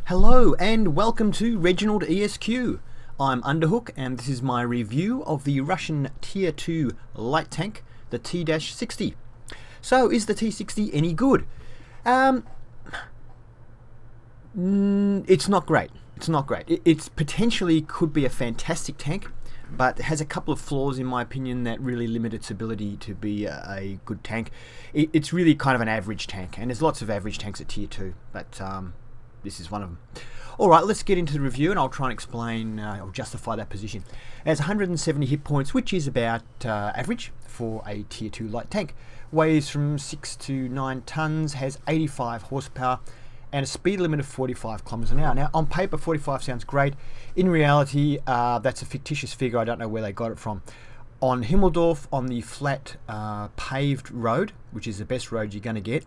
Hello and welcome to ReginaldESQ. I'm Underhook and this is my review of the Russian Tier 2 light tank, the T-60. So, is the T-60 any good? It's not great. It's not great. It potentially could be a fantastic tank, but it has a couple of flaws in my opinion that really limit its ability to be a good tank. It's really kind of an average tank, and there's lots of average tanks at Tier 2, but this is one of them. Alright, let's get into the review and I'll try and explain or justify that position. It has 170 hit points, which is about average for a Tier 2 light tank. Weighs from 6 to 9 tons, has 85 horsepower, and a speed limit of 45 kilometers an hour. Now, on paper, 45 sounds great. In reality, that's a fictitious figure. I don't know where they got it from. On Himmeldorf, on the flat paved road, which is the best road you're going to get,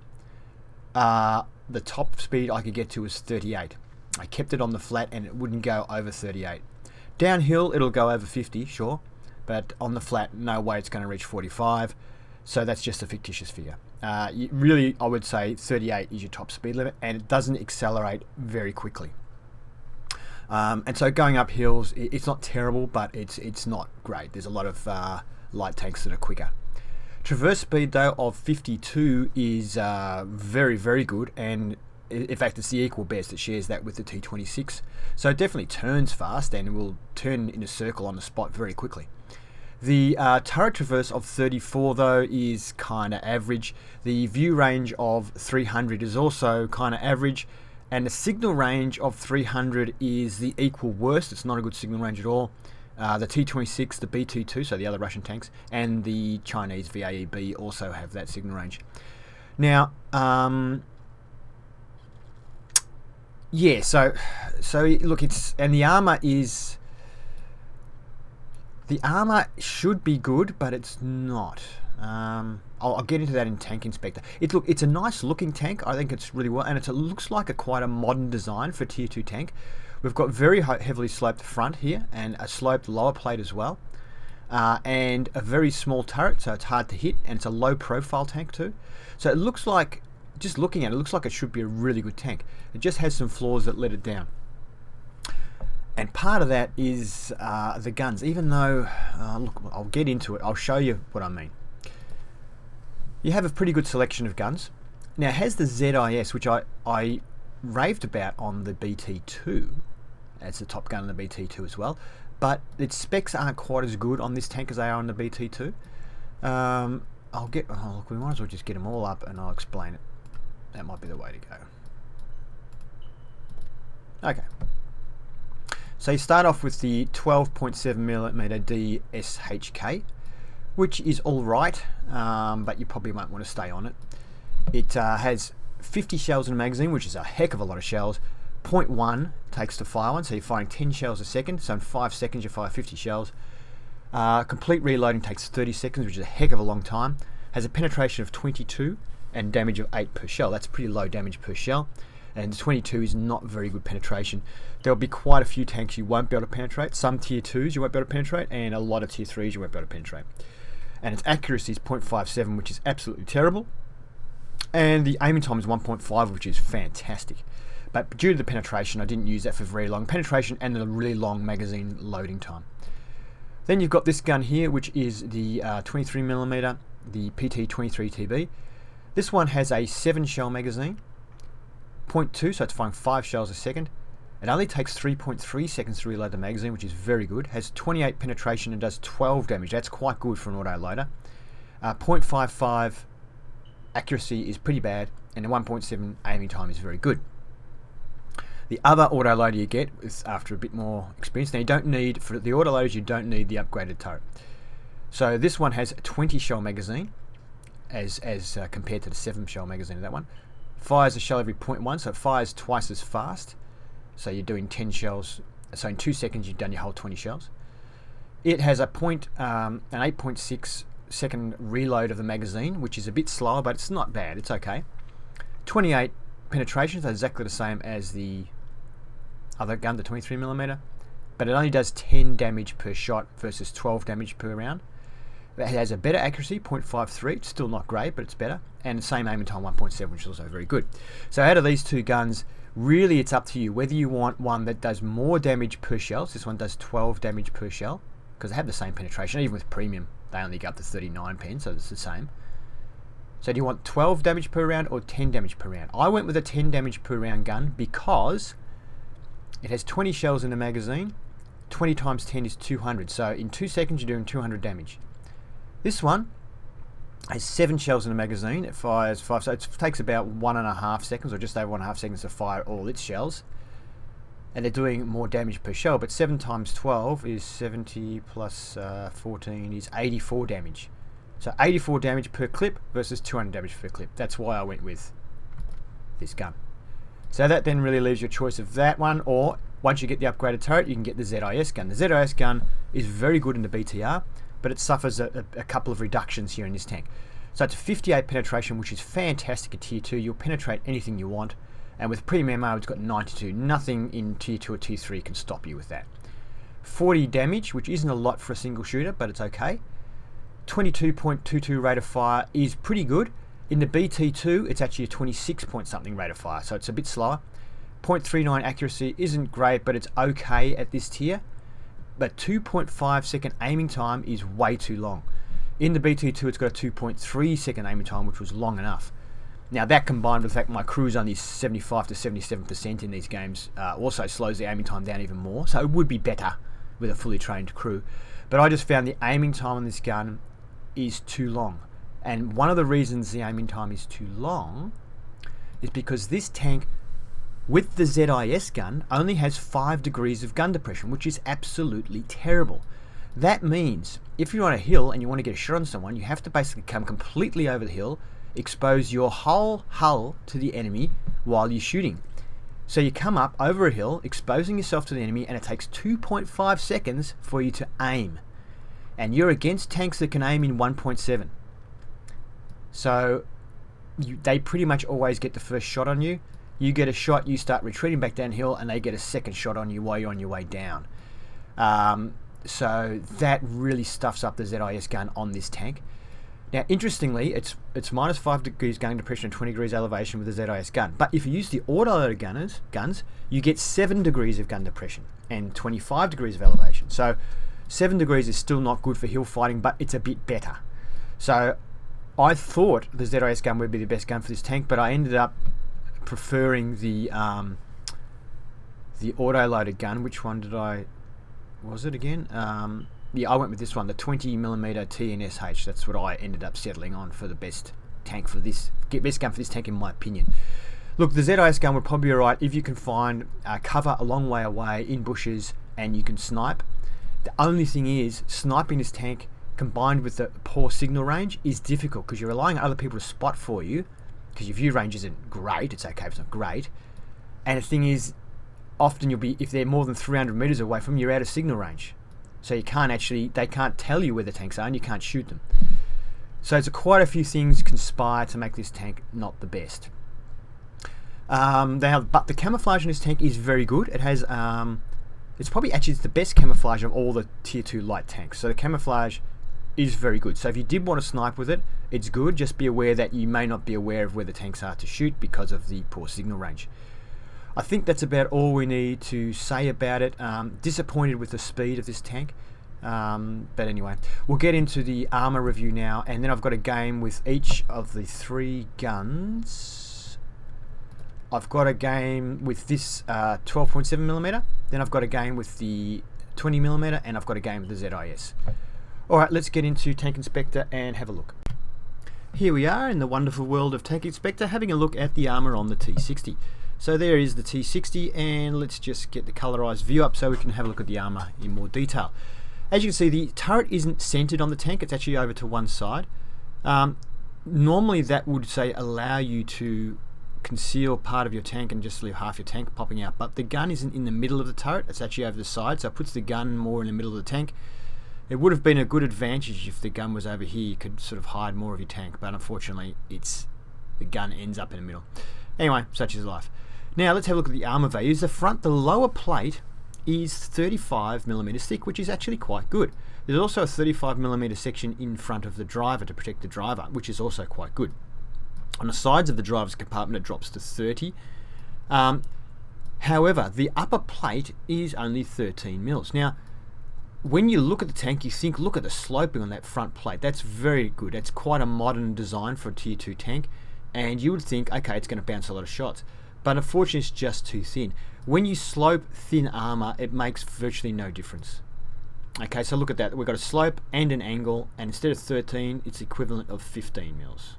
the top speed I could get to was 38. I kept it on the flat and it wouldn't go over 38. Downhill, it'll go over 50, sure, but on the flat, no way it's going to reach 45. So that's just a fictitious figure. Really, I would say 38 is your top speed limit, and it doesn't accelerate very quickly. And so going up hills, it's not terrible, but it's not great. There's a lot of light tanks that are quicker. Traverse speed though of 52 is very, very good, and in fact it's the equal best. It shares that with the T-26, so it definitely turns fast and will turn in a circle on the spot very quickly. The turret traverse of 34 though is kind of average. The view range of 300 is also kind of average, and the signal range of 300 is the equal worst. It's not a good signal range at all. The T-26, the BT-2, so the other Russian tanks, and the Chinese VAE-B also have that signal range. Now, yeah, so look, and the armor should be good, but it's not. I'll get into that in Tank Inspector. It's a nice looking tank. I think it's really well, and it looks like quite a modern design for Tier 2 tank. We've got very heavily sloped front here and a sloped lower plate as well, and a very small turret, so it's hard to hit, and it's a low profile tank too. So it looks like, just looking at it, it looks like it should be a really good tank. It just has some flaws that let it down. And part of that is the guns, even though, look, I'll get into it, I'll show you what I mean. You have a pretty good selection of guns. Now it has the ZIS, which I raved about on the BT-2, as the top gun on the BT-2 as well, but its specs aren't quite as good on this tank as they are on the BT-2. Look, we might as well just get them all up and I'll explain it. That might be the way to go. Okay. So you start off with the 12.7mm DSHK, which is alright, but you probably won't want to stay on it. It has 50 shells in a magazine, which is a heck of a lot of shells. 0.1 takes to fire one, so you're firing 10 shells a second, so in 5 seconds you fire 50 shells. Complete reloading takes 30 seconds, which is a heck of a long time. Has a penetration of 22 and damage of 8 per shell. That's pretty low damage per shell, and 22 is not very good penetration. There'll be quite a few tanks you won't be able to penetrate. Some Tier 2s you won't be able to penetrate, and a lot of Tier 3s you won't be able to penetrate. And its accuracy is 0.57, which is absolutely terrible. And the aiming time is 1.5, which is fantastic. But due to the penetration, I didn't use that for very long. Penetration and the really long magazine loading time. Then you've got this gun here, which is the 23mm, the PT-23TB. This one has a 7 shell magazine, 0.2, so it's firing 5 shells a second. It only takes 3.3 seconds to reload the magazine, which is very good. Has 28 penetration and does 12 damage. That's quite good for an autoloader. 0.55 accuracy is pretty bad, and the 1.7 aiming time is very good. The other autoloader you get is after a bit more experience. Now you don't need, for the autoloaders, you don't need the upgraded turret. So this one has a 20 shell magazine, as compared to the 7 shell magazine of that one. Fires a shell every 0.1, so it fires twice as fast. So you're doing 10 shells, so in 2 seconds you've done your whole 20 shells. It has an 8.6 second reload of the magazine, which is a bit slower, but it's not bad, it's okay. 28 penetrations, that's exactly the same as the other gun, the 23mm, but it only does 10 damage per shot versus 12 damage per round. It has a better accuracy, 0.53, it's still not great, but it's better, and the same aiming time, 1.7, which is also very good. So out of these two guns, Really, it's up to you whether you want one that does more damage per shell. So this one does 12 damage per shell, because they have the same penetration. Even with premium, they only go up to 39 pen, so it's the same. So do you want 12 damage per round or 10 damage per round? I went with a 10 damage per round gun because it has 20 shells in the magazine. 20 times 10 is 200. So in 2 seconds, you're doing 200 damage. This one has 7 shells in the magazine. It fires 5, so it takes about 1.5 seconds, or just over 1.5 seconds to fire all its shells. And they're doing more damage per shell, but 7 times 12 is 70 plus 14 is 84 damage. So 84 damage per clip versus 200 damage per clip. That's why I went with this gun. So that then really leaves your choice of that one, or once you get the upgraded turret, you can get the ZIS gun. The ZIS gun is very good in the BTR, but it suffers a couple of reductions here in this tank. So it's a 58 penetration, which is fantastic at tier 2. You'll penetrate anything you want. And with premium ammo, it's got 92. Nothing in tier 2 or tier 3 can stop you with that. 40 damage, which isn't a lot for a single shooter, but it's okay. 22.22 rate of fire is pretty good. In the BT2, it's actually a 26 point something rate of fire, so it's a bit slower. 0.39 accuracy isn't great, but it's okay at this tier. But 2.5 second aiming time is way too long. In the BT2, it's got a 2.3 second aiming time, which was long enough. Now that, combined with the fact my crew's only 75 to 77% in these games, also slows the aiming time down even more. So it would be better with a fully trained crew. But I just found the aiming time on this gun is too long. And one of the reasons the aiming time is too long is because this tank, with the ZIS gun, only has 5 degrees of gun depression, which is absolutely terrible. That means if you're on a hill and you want to get a shot on someone, you have to basically come completely over the hill, expose your whole hull to the enemy while you're shooting. So you come up over a hill, exposing yourself to the enemy, and it takes 2.5 seconds for you to aim. And you're against tanks that can aim in 1.7. So they pretty much always get the first shot on you. You get a shot, you start retreating back downhill, and they get a second shot on you while you're on your way down. So that really stuffs up the ZIS gun on this tank. Now, interestingly, it's minus 5 degrees gun depression and 20 degrees elevation with the ZIS gun. But if you use the Autoloader guns, you get 7 degrees of gun depression and 25 degrees of elevation. So 7 degrees is still not good for hill fighting, but it's a bit better. So I thought the ZIS gun would be the best gun for this tank, but I ended up preferring the Autoloader gun. Which one did I... was it again? Yeah, I went with this one, the 20mm TNSH. That's what I ended up settling on for the best tank for this, best gun for this tank in my opinion. Look, the ZIS gun would probably be alright if you can find cover a long way away in bushes and you can snipe. The only thing is, sniping this tank combined with the poor signal range is difficult because you're relying on other people to spot for you, because your view range isn't great. It's okay, but it's not great. And the thing is, often you'll be, if they're more than 300 meters away from you, you're out of signal range. So you can't actually, they can't tell you where the tanks are and you can't shoot them. So it's quite a few things conspire to make this tank not the best. But the camouflage in this tank is very good. It has, it's probably actually the best camouflage of all the tier 2 light tanks. So the camouflage is very good. So if you did want to snipe with it, it's good. Just be aware that you may not be aware of where the tanks are to shoot because of the poor signal range. I think that's about all we need to say about it. Disappointed with the speed of this tank. But anyway, we'll get into the armor review now, and then I've got a game with each of the 3 guns. I've got a game with this 12.7mm, then I've got a game with the 20mm, and I've got a game with the ZIS. Alright, let's get into Tank Inspector and have a look. Here we are in the wonderful world of Tank Inspector, having a look at the armor on the T-60. So there is the T-60, and let's just get the colorized view up so we can have a look at the armor in more detail. As you can see, the turret isn't centered on the tank, it's actually over to one side. Normally that would say allow you to conceal part of your tank and just leave half your tank popping out, but the gun isn't in the middle of the turret, it's actually over the side, so it puts the gun more in the middle of the tank. It would have been a good advantage if the gun was over here, you could sort of hide more of your tank, but unfortunately the gun ends up in the middle. Anyway, such is life. Now let's have a look at the armor values. The lower plate is 35mm thick, which is actually quite good. There's also a 35mm section in front of the driver to protect the driver, which is also quite good. On the sides of the driver's compartment it drops to 30. However, the upper plate is only 13 mils. Now, when you look at the tank, you think, look at the sloping on that front plate. That's very good. That's quite a modern design for a Tier 2 tank. And you would think, okay, it's going to bounce a lot of shots. But unfortunately, it's just too thin. When you slope thin armor, it makes virtually no difference. Okay, so look at that. We've got a slope and an angle, and instead of 13, it's equivalent of 15 mils.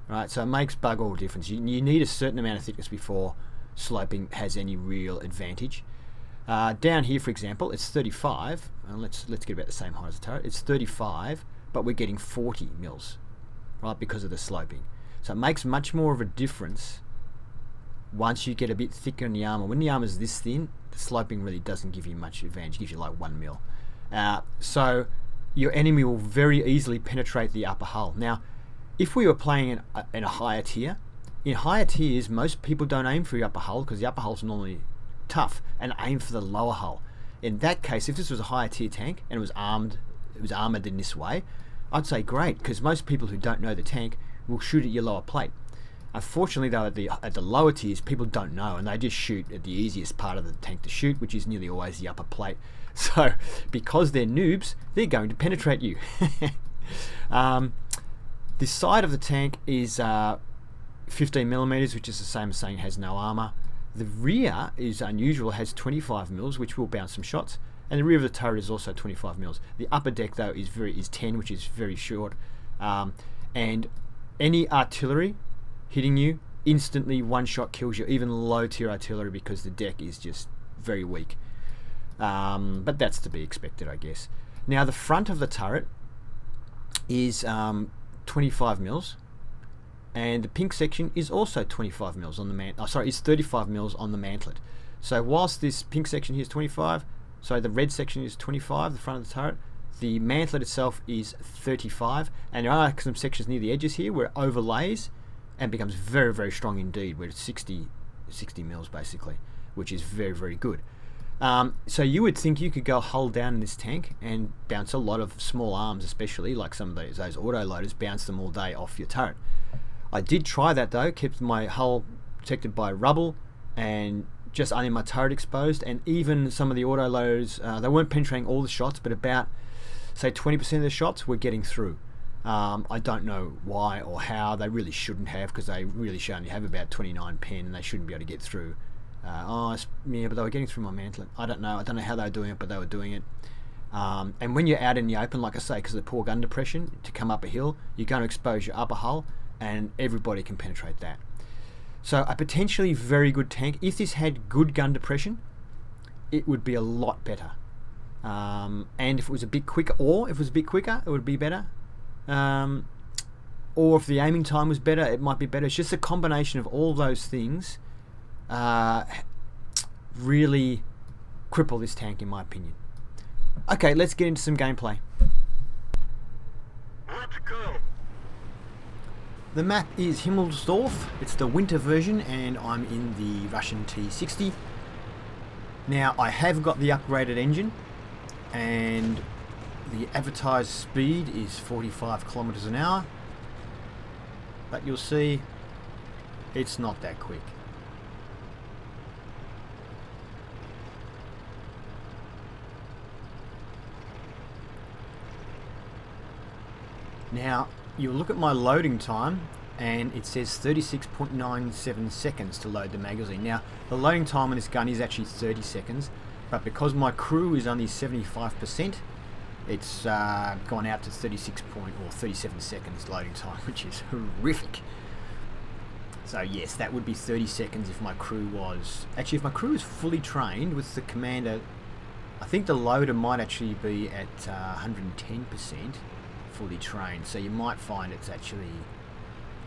Right, so it makes bug all difference. You need a certain amount of thickness before sloping has any real advantage. Down here, for example, it's 35. And let's get about the same height as the turret. It's 35, but we're getting 40 mils, right, because of the sloping. So it makes much more of a difference once you get a bit thicker in the armor. When the armor is this thin, the sloping really doesn't give you much advantage. It gives you like 1 mil. So your enemy will very easily penetrate the upper hull. Now, if we were playing in a higher tier, in higher tiers, most people don't aim for your upper hull because the upper hull's normally tough, and aim for the lower hull. In that case, if this was a higher tier tank and it was armored in this way, I'd say great, because most people who don't know the tank will shoot at your lower plate. Unfortunately, though, at the lower tiers, people don't know, and they just shoot at the easiest part of the tank to shoot, which is nearly always the upper plate. So, because they're noobs, they're going to penetrate you. The side of the tank is 15 millimeters, which is the same as saying it has no armor. The rear is unusual, it has 25 mils, which will bounce some shots, and the rear of the turret is also 25 mils. The upper deck, though, is 10, which is very short, and any artillery hitting you instantly, one shot kills you, even low tier artillery, because the deck is just very weak. But that's to be expected, I guess. Now, the front of the turret is 25 mils. And the pink section is also 25 mils on the it's 35 mils on the mantlet. So whilst this pink section here is 25, the red section is 25, the front of the turret, the mantlet itself is 35, and there are some sections near the edges here where it overlays and becomes very, very strong indeed, where it's 60 mils basically, which is very, very good. So you would think you could go hull down in this tank and bounce a lot of small arms, especially like some of those autoloaders, bounce them all day off your turret. I did try that though, kept my hull protected by rubble and just only my turret exposed, and even some of the autoloaders, they weren't penetrating all the shots, but about, say, 20% of the shots were getting through. I don't know why or how. They really shouldn't have, because they really should only have about 29 pen and they shouldn't be able to get through. Yeah, but they were getting through my mantlet. I don't know how they were doing it, but they were doing it. And when you're out in the open, like I say, because of the poor gun depression, to come up a hill, you're going to expose your upper hull, and everybody can penetrate that. So a potentially very good tank. If this had good gun depression, it would be a lot better. And if it was a bit quicker, it would be better. Or if the aiming time was better, it might be better. It's just a combination of all those things really cripple this tank, in my opinion. Okay, let's get into some gameplay. Let's go. The map is Himmelsdorf. It's the winter version, and I'm in the Russian T-60. Now, I have got the upgraded engine, and the advertised speed is 45 kilometers an hour, but you'll see it's not that quick. Now, you look at my loading time and it says 36.97 seconds to load the magazine. Now, the loading time on this gun is actually 30 seconds, but because my crew is only 75%, it's gone out to 37 seconds loading time, which is horrific. So yes, that would be 30 seconds if my crew was... Actually, if my crew is fully trained with the commander, I think the loader might actually be at 110% fully trained, so you might find it's actually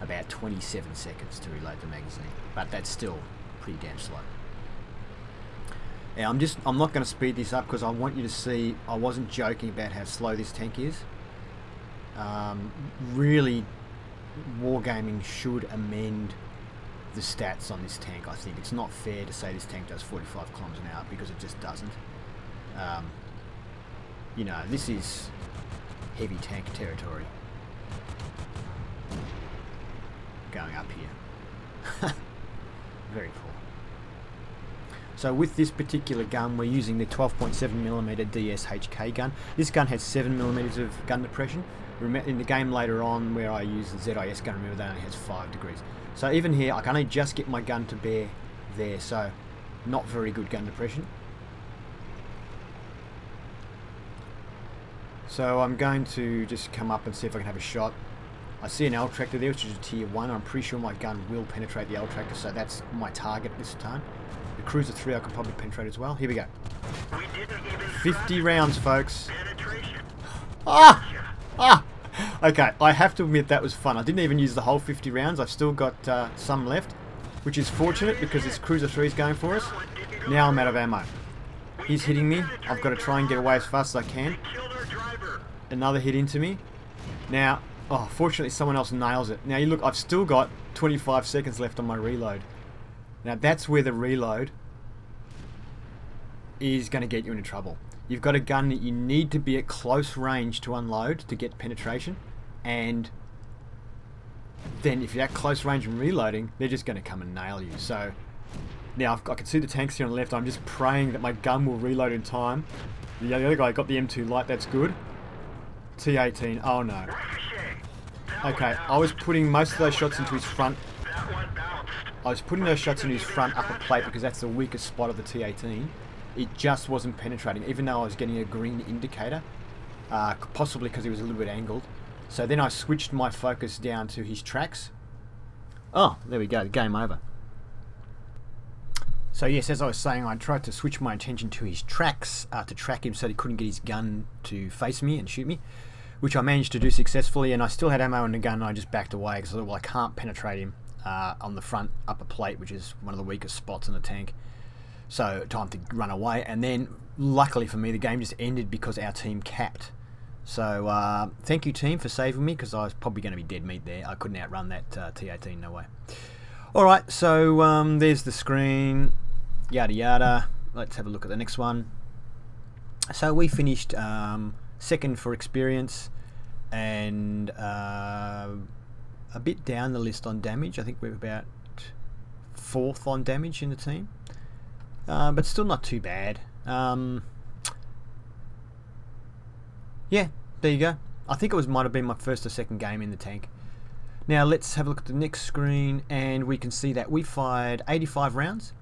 about 27 seconds to reload the magazine, but that's still pretty damn slow. Now, I'm not going to speed this up because I want you to see I wasn't joking about how slow this tank is. Really, Wargaming should amend the stats on this tank. I think it's not fair to say this tank does 45 kilometers an hour, because it just doesn't. You know, this is heavy tank territory. Going up here. Very poor. So with this particular gun, we're using the 12.7mm DSHK gun. This gun has 7mm of gun depression. In the game later on where I use the ZIS gun, remember that only has 5 degrees. So even here, I can only just get my gun to bear there, so not very good gun depression. So I'm going to just come up and see if I can have a shot. I see an L tractor there, which is a tier 1. I'm pretty sure my gun will penetrate the L tractor, so that's my target this time. The Cruiser 3 I can probably penetrate as well. Here we go. 50 rounds, folks. Okay, I have to admit that was fun. I didn't even use the whole 50 rounds. I've still got some left, which is fortunate because this Cruiser 3 is going for us. Now I'm out of ammo. He's hitting me. I've got to try and get away as fast as I can. Another hit into me. Now, oh, fortunately someone else nails it. Now you look, I've still got 25 seconds left on my reload. Now that's where the reload is going to get you into trouble. You've got a gun that you need to be at close range to unload to get penetration, and then if you're at close range and reloading, they're just going to come and nail you. So now I can see the tanks here on the left. I'm just praying that my gun will reload in time. The other guy got the M2 light, that's good. T-18, oh no. Okay, I was putting most of those shots into his front. I was putting those shots into his front upper plate because that's the weakest spot of the T-18. It just wasn't penetrating, even though I was getting a green indicator, possibly because he was a little bit angled. So then I switched my focus down to his tracks. Oh, there we go, game over. So yes, as I was saying, I tried to switch my attention to his tracks to track him so he couldn't get his gun to face me and shoot me, which I managed to do successfully, and I still had ammo in the gun and I just backed away because I thought, well, I can't penetrate him on the front upper plate, which is one of the weakest spots in the tank. So time to run away, and then luckily for me the game just ended because our team capped. So thank you team for saving me, because I was probably going to be dead meat there. I couldn't outrun that T-18, no way. Alright, so there's the screen, yada yada. Let's have a look at the next one. So we finished second for experience, and a bit down the list on damage. I think we're about 4th on damage in the team. But still not too bad. Yeah, there you go. I think it might have been my first or second game in the tank. Now let's have a look at the next screen, and we can see that we fired 85 rounds.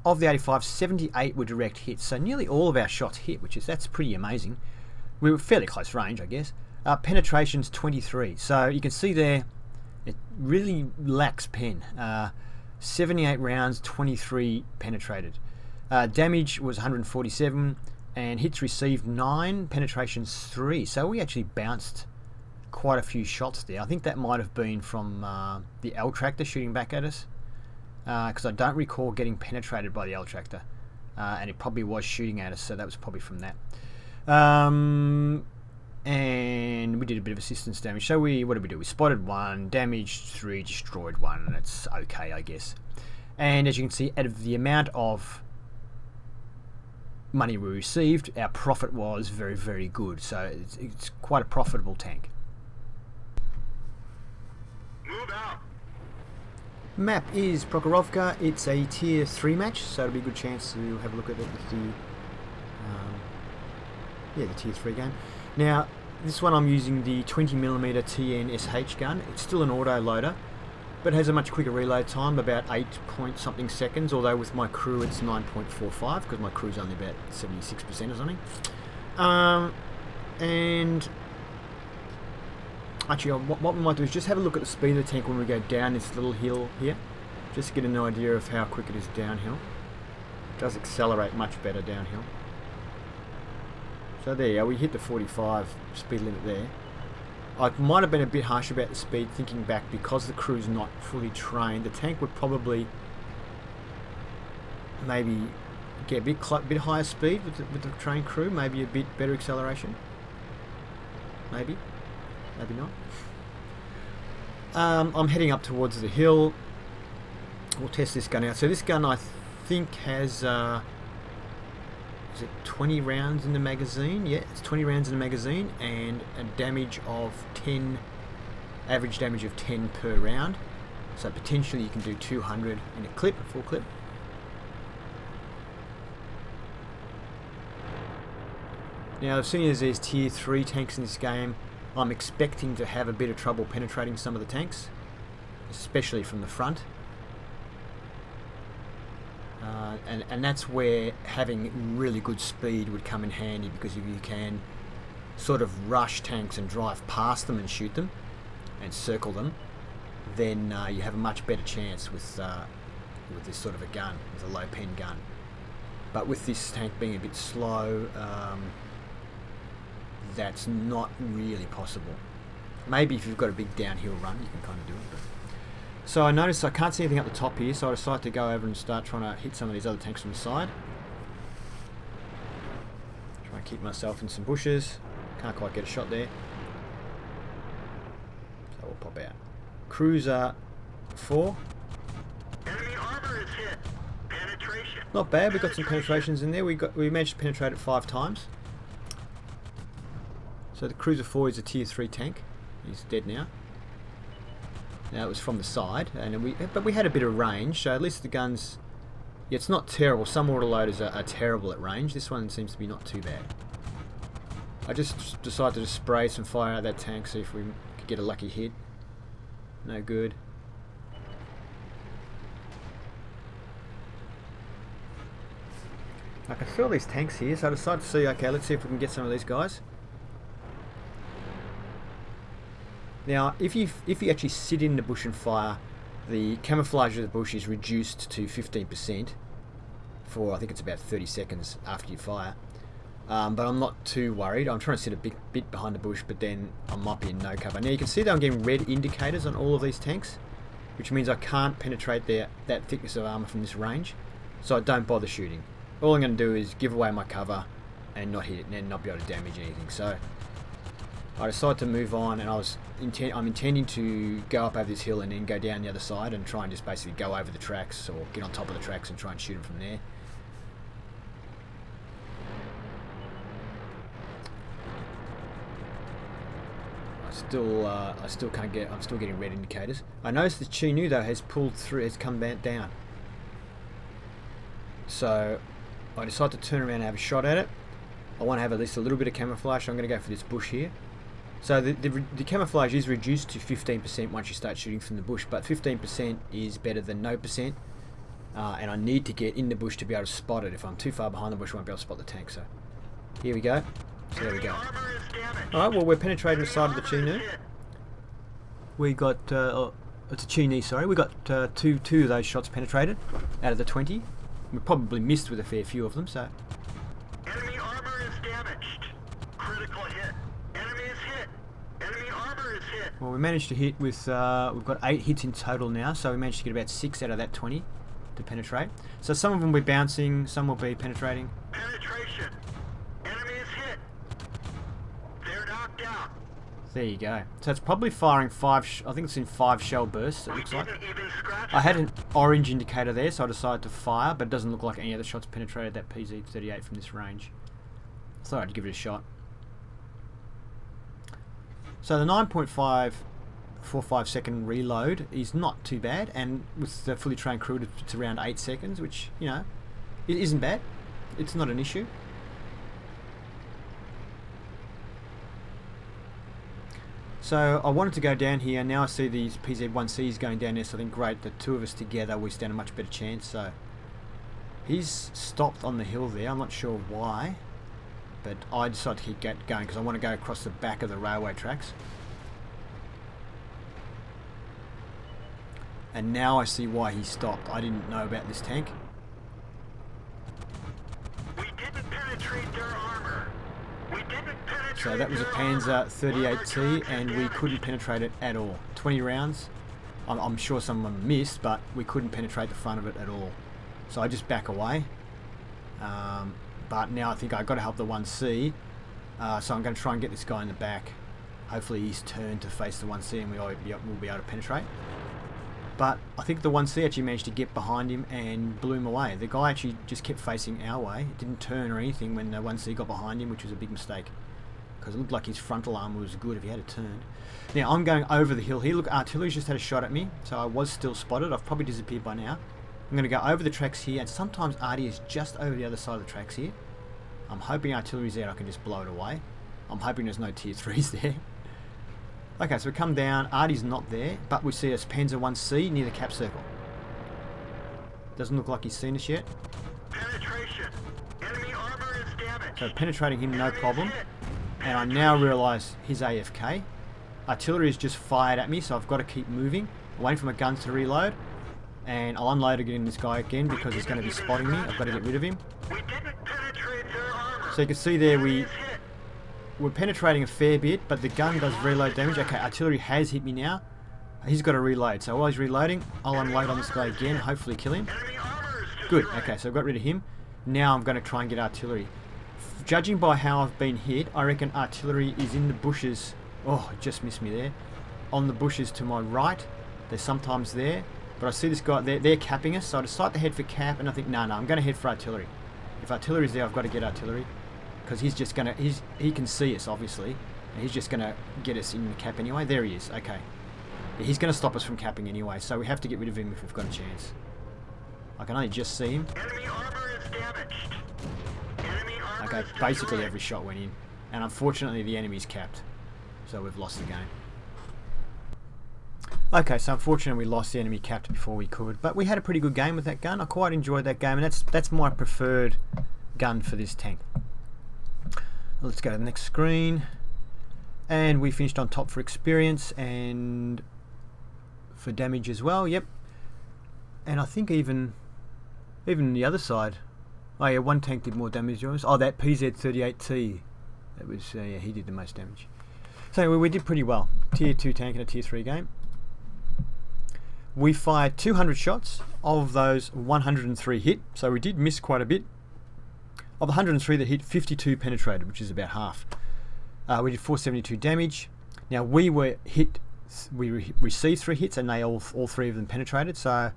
Of the 85, 78 were direct hits, so nearly all of our shots hit, that's pretty amazing. We were fairly close range, I guess. Penetration's 23, so you can see there it really lacks pen. 78 rounds, 23 penetrated. Damage was 147, and hits received 9, penetrations 3. So we actually bounced quite a few shots there. I think that might have been from the L tractor shooting back at us, because I don't recall getting penetrated by the L tractor, and it probably was shooting at us, so that was probably from that. And we did a bit of assistance damage. So what did we do? We spotted 1, damaged 3, destroyed 1, and it's okay, I guess. And as you can see, out of the amount of money we received, our profit was very, very good. So it's quite a profitable tank. Move out. Map is Prokhorovka. It's a tier 3 match, so it'll be a good chance to have a look at it with the tier 3 game. Now, this one I'm using the 20mm TNSH gun. It's still an autoloader, but has a much quicker reload time, about 8 point something seconds, although with my crew it's 9.45, because my crew's only about 76% or something. And actually what we might do is just have a look at the speed of the tank when we go down this little hill here, just to get an idea of how quick it is downhill. It does accelerate much better downhill. So there you go, we hit the 45 speed limit there. I might have been a bit harsh about the speed thinking back, because the crew's not fully trained. The tank would probably maybe get a bit higher speed with the trained crew, maybe a bit better acceleration. Maybe not. I'm heading up towards the hill. We'll test this gun out. So this gun I think has is it 20 rounds in the magazine? Yeah, it's 20 rounds in the magazine, and a damage of 10, average damage of 10 per round. So potentially you can do 200 in a clip, a full clip. Now, as soon as there's tier 3 tanks in this game, I'm expecting to have a bit of trouble penetrating some of the tanks, especially from the front. And that's where having really good speed would come in handy, because if you can sort of rush tanks and drive past them and shoot them and circle them, then you have a much better chance with this sort of a gun, with a low pen gun. But with this tank being a bit slow, that's not really possible. Maybe if you've got a big downhill run, you can kind of do it. But. So I noticed I can't see anything up the top here, so I decided to go over and start trying to hit some of these other tanks from the side. Try and keep myself in some bushes. Can't quite get a shot there. So we'll pop out. Cruiser 4. Enemy armor is hit. Penetration. Not bad, we got some penetrations in there. We managed to penetrate it 5 times. So the Cruiser 4 is a tier 3 tank. He's dead now. Now it was from the side, but we had a bit of range, so at least the guns, yeah, it's not terrible. Some autoloaders are terrible at range. This one seems to be not too bad. I just decided to spray some fire out that tank, see if we could get a lucky hit. No good. I can feel these tanks here, so I decided to see, okay, let's see if we can get some of these guys. Now, if you actually sit in the bush and fire, the camouflage of the bush is reduced to 15% for, I think it's about 30 seconds after you fire. But I'm not too worried. I'm trying to sit a bit behind the bush, but then I might be in no cover. Now you can see that I'm getting red indicators on all of these tanks, which means I can't penetrate that thickness of armor from this range, so I don't bother shooting. All I'm going to do is give away my cover and not hit it and not be able to damage anything. So I decided to move on, and I'm intending to go up over this hill and then go down the other side and try and just basically go over the tracks or get on top of the tracks and try and shoot them from there. I still can't get. I'm still getting red indicators. I noticed the Chinu though has pulled through, has come back down. So I decided to turn around and have a shot at it. I want to have at least a little bit of camouflage, so I'm going to go for this bush here. So the camouflage is reduced to 15% once you start shooting from the bush, but 15% is better than no percent. And I need to get in the bush to be able to spot it. If I'm too far behind the bush, I won't be able to spot the tank. So here we go. So there we go. Alright, well, we're penetrating the side of the Chinu. We got, it's a Chini, sorry. We got two of those shots penetrated out of the 20. We probably missed with a fair few of them, so. Enemy armor is damaged. Critical hit. Enemy is hit. Enemy armor is hit. Well, we managed to hit with, we've got 8 hits in total now, so we managed to get about 6 out of that 20 to penetrate. So some of them will be bouncing, some will be penetrating. Penetration. Enemy is hit. They're knocked out. There you go. So it's probably firing 5, I think it's in 5 shell bursts, it looks like. I had an orange indicator there, so I decided to fire, but it doesn't look like any other shots penetrated that PZ-38 from this range. Thought I'd give it a shot. So the 9.545 second reload is not too bad, and with the fully trained crew it's around 8 seconds, which, you know, it isn't bad. It's not an issue. So I wanted to go down here, and now I see these PZ-1Cs going down there, so I think great, the two of us together we stand a much better chance. So he's stopped on the hill there, I'm not sure why, but I decided to keep going because I want to go across the back of the railway tracks. And now I see why he stopped. I didn't know about this tank. We didn't penetrate their armor. We didn't penetrate. So that was a Panzer 38T, and we couldn't penetrate it at all. 20 rounds. I'm sure some of them missed, but we couldn't penetrate the front of it at all. So I just back away. But now I think I've got to help the 1C. So I'm going to try and get this guy in the back. Hopefully he's turned to face the 1C and we'll be able to penetrate. But I think the 1C actually managed to get behind him and blew him away. The guy actually just kept facing our way. It didn't turn or anything when the 1C got behind him, which was a big mistake. Because it looked like his frontal armor was good if he had it turned. Now I'm going over the hill here. Look, artillery's just had a shot at me, so I was still spotted. I've probably disappeared by now. I'm going to go over the tracks here, and sometimes Artie is just over the other side of the tracks here. I'm hoping artillery's there, I can just blow it away. I'm hoping there's no tier 3s there. Okay, so we come down, Artie's not there, but we see a Panzer 1C near the cap circle. Doesn't look like he's seen us yet. Penetration. Enemy armor is damaged. So penetrating him, no problem. And I now realise he's AFK. Artillery is just fired at me, so I've got to keep moving. I'm waiting for my guns to reload. And I'll unload again this guy again because he's going to be spotting me. I've got to get rid of him. We didn't penetrate their armor. So you can see there Enemy is hit. we're penetrating a fair bit, but the gun does reload damage. Okay, artillery has hit me now. He's got to reload. So while he's reloading, I'll unload on this guy again, hopefully kill him. Enemy armor is Good, destroyed. okay, so I've got rid of him. Now I'm going to try and get artillery. Judging by how I've been hit, I reckon artillery is in the bushes. Oh, it just missed me there. On the bushes to my right. They're sometimes there. But I see this guy, they're capping us, so I decide to head for cap, and I think, no, I'm going to head for artillery. If artillery's there, I've got to get artillery. Because he's just going to, he can see us, obviously. And he's just going to get us in the cap anyway. There he is, okay. Yeah, he's going to stop us from capping anyway, so we have to get rid of him if we've got a chance. I can only just see him. Enemy armor is damaged. Enemy armor Okay, is basically destroyed. every shot went in. And unfortunately the enemy's capped. So we've lost the game. Okay, so unfortunately we lost the enemy capped before we could. But we had a pretty good game with that gun. I quite enjoyed that game, and that's my preferred gun for this tank. Let's go to the next screen. And we finished on top for experience and for damage as well, yep. And I think even the other side. Oh yeah, one tank did more damage than us. Oh, that PZ-38T. That was, yeah, he did the most damage. So anyway, we did pretty well. Tier 2 tank in a Tier 3 game. We fired 200 shots. Of those, 103 hit. So we did miss quite a bit. Of the 103 that hit, 52 penetrated, which is about half. We did 472 damage. Now we were hit. We received 3 hits, and they all 3 of them penetrated. So,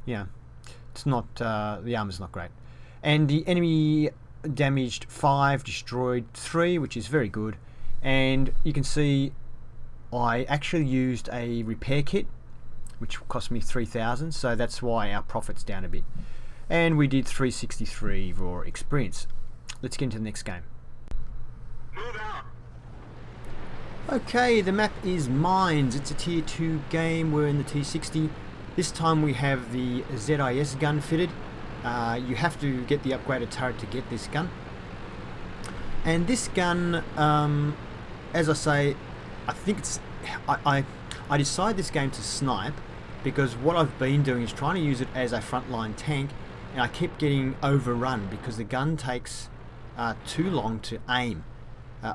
yeah, it's not the armor's not great. And the enemy damaged 5, destroyed 3, which is very good. And you can see I actually used a repair kit, which cost me 3,000, so that's why our profit's down a bit. And we did 363 raw experience. Let's get into the next game. Move out. Okay, the map is Mines. It's a Tier 2 game. We're in the T-60. This time we have the ZIS gun fitted. You have to get the upgraded turret to get this gun. And this gun, as I say, I think it's... I decided this game to snipe because what I've been doing is trying to use it as a frontline tank, and I kept getting overrun because the gun takes too long to aim.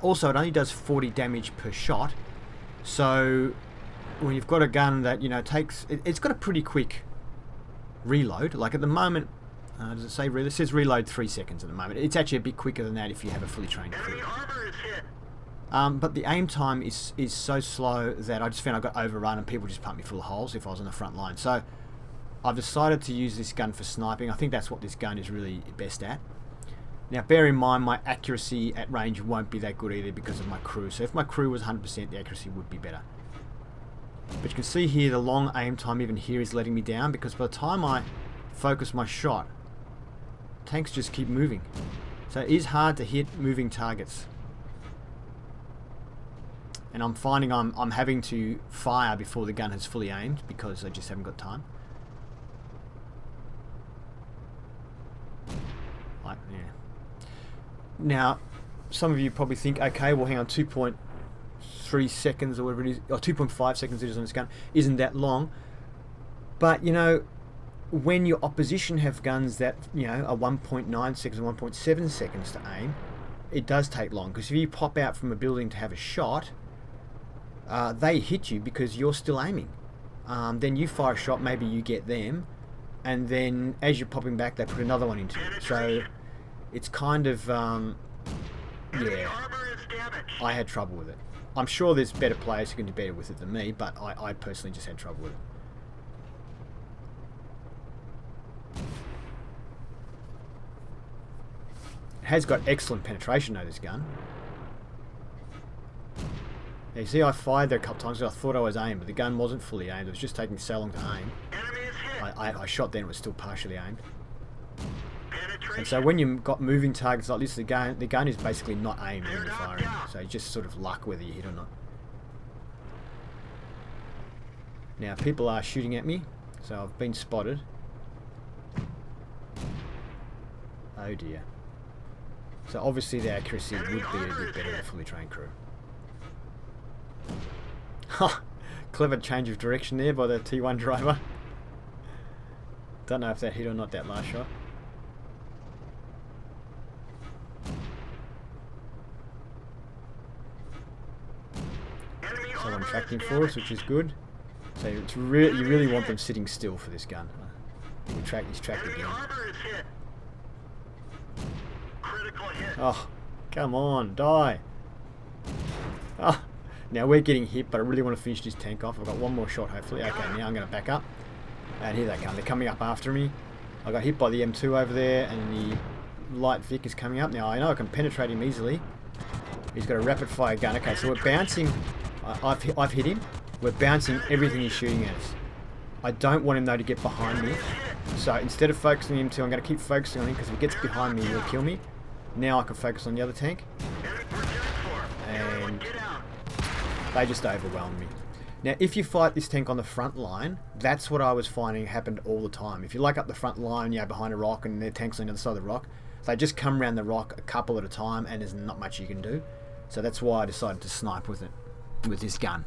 Also, it only does 40 damage per shot, so when you've got a gun that, you know, takes... It's got a pretty quick reload. Like at the moment, does it say reload? It says reload 3 seconds at the moment. It's actually a bit quicker than that if you have a fully trained crew. Enemy armor is hit. But the aim time is so slow that I just found I got overrun and people just pumped me full of holes if I was on the front line. So I've decided to use this gun for sniping. I think that's what this gun is really best at. Now bear in mind my accuracy at range won't be that good either because of my crew. So if my crew was 100%, the accuracy would be better. But you can see here the long aim time even here is letting me down because by the time I focus my shot, tanks just keep moving. So it is hard to hit moving targets. And I'm finding I'm having to fire before the gun has fully aimed because I just haven't got time. Like, yeah. Now, some of you probably think, okay, well hang on, 2.3 seconds or whatever it is, or 2.5 seconds it is on this gun, isn't that long. But, you know, when your opposition have guns that, you know, are 1.9 seconds or 1.7 seconds to aim, it does take long. Because if you pop out from a building to have a shot, they hit you because you're still aiming. Then you fire a shot, maybe you get them, and then as you're popping back, they put another one into you. So it's kind of, yeah, I had trouble with it. I'm sure there's better players who can do better with it than me, but I personally just had trouble with it. It has got excellent penetration though, this gun. Now, you see I fired there a couple times because I thought I was aimed, but the gun wasn't fully aimed. It was just taking so long to aim. I shot then, it was still partially aimed. And so when you've got moving targets like this, the gun is basically not aimed when you're firing. So it's just sort of luck whether you hit or not. Now people are shooting at me, so I've been spotted. Oh dear. So obviously the accuracy would be a bit better with a fully trained crew. Ha! Clever change of direction there by the T1 driver. Don't know if that hit or not, that last shot. Someone tracking for us, which is good. So it's you really want them sitting still for this gun. He's tracked again. Oh, come on, die. Oh, now we're getting hit, but I really want to finish this tank off. I've got one more shot, hopefully. Okay, now I'm going to back up. And here they come. They're coming up after me. I got hit by the M2 over there, and the light Vic is coming up. Now I know I can penetrate him easily. He's got a rapid fire gun. Okay, so we're bouncing. I've hit him. We're bouncing everything he's shooting at us. I don't want him though to get behind me. So instead of focusing on him too, I'm going to keep focusing on him because if he gets behind me, he'll kill me. Now I can focus on the other tank. And they just overwhelmed me. Now if you fight this tank on the front line, that's what I was finding happened all the time. If you like up the front line, behind a rock and their tank's on the other side of the rock, they just come around the rock a couple at a time and there's not much you can do. So that's why I decided to snipe with it, with this gun.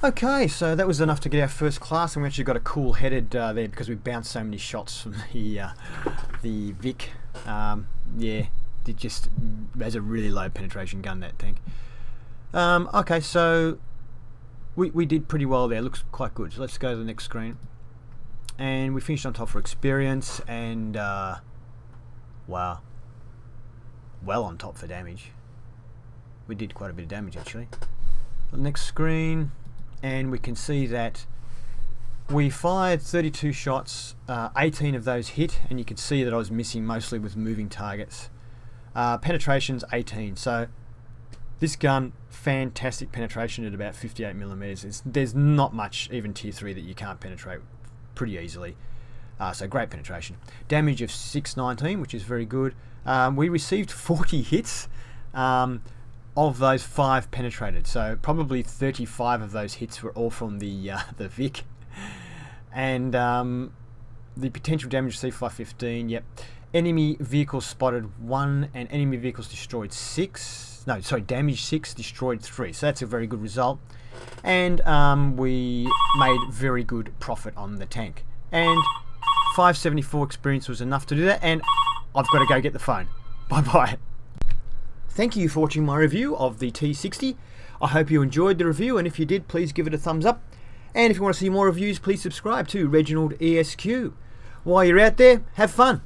Okay, so that was enough to get our first class, and we actually got a cool headed there because we bounced so many shots from the Vic. Yeah, it just has a really low penetration gun, that tank. Okay, so we did pretty well there. Looks quite good. So let's go to the next screen, and we finished on top for experience, and wow, well on top for damage. We did quite a bit of damage actually. The next screen. And we can see that we fired 32 shots, 18 of those hit, and you can see that I was missing mostly with moving targets. Penetration's 18, so this gun, fantastic penetration at about 58mm. There's not much, even tier 3, that you can't penetrate pretty easily. So great penetration. Damage of 619, which is very good. We received 40 hits. Of those 5 penetrated, so probably 35 of those hits were all from the Vic, and the potential damage C515. Yep, enemy vehicles spotted 1, and enemy vehicles destroyed 6. No, sorry, damaged 6, destroyed 3. So that's a very good result, and we made very good profit on the tank. And 574 experience was enough to do that. And I've got to go get the phone. Bye bye. Thank you for watching my review of the T-60. I hope you enjoyed the review, and if you did, please give it a thumbs up. And if you want to see more reviews, please subscribe to ReginaldESQ. While you're out there, have fun.